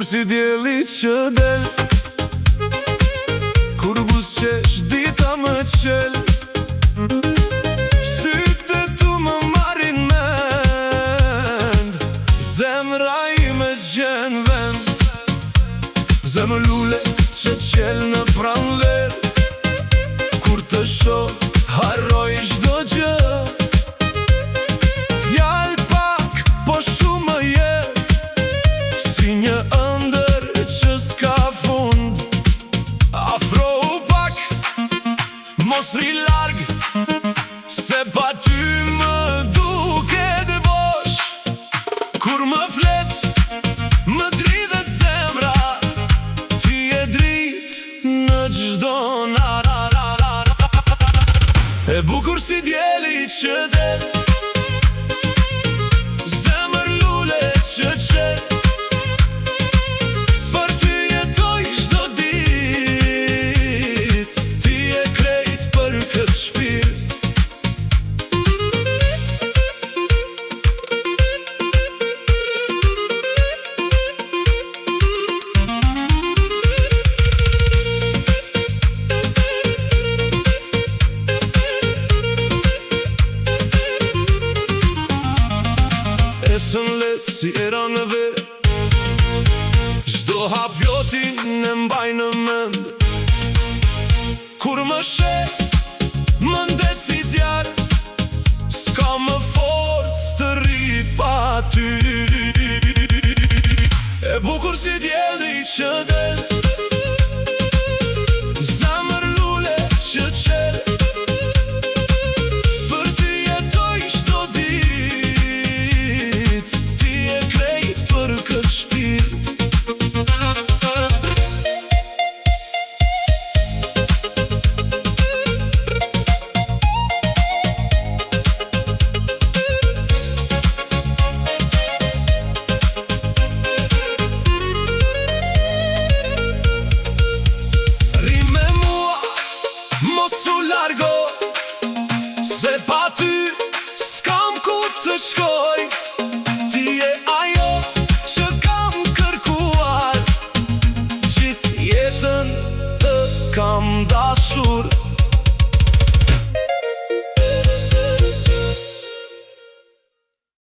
si djeli që del, kur buzëqesh dita më qel. Sytë tu më marrin mend, zemra ime zgjen vend. Zemër lule që qel në pranver, kur të shoh harroj çdo gjë. Fjalë pak, po shumë më jet, si një ëndër që s'ka fund. Afrohu pak, mos ri larg, se pa ty më duket bosh. Kur më flet, më dridhet zemra, ti e drit në çdo natë. E bukur si djeli që del, zemër lule që qel. Për ty jetoj çdo dit, ti e krejt për këtë shpirt. Ecën letë si era në ver, çdo hap vjotin e mbaj në mend. Kur më sheh, më ndes si zjarr, s'ka më forcë të rri pa ty. E bukur si djeli që del, zemër lule që qel. Për ty jetoj çdo dit, ti e krejt për këtë shpirt. Rri me mua, mos u largo, se pa ty s'kam ku të shkoj. Ti je ajo që kam kërkuar, gjithë jetën të kam dashur.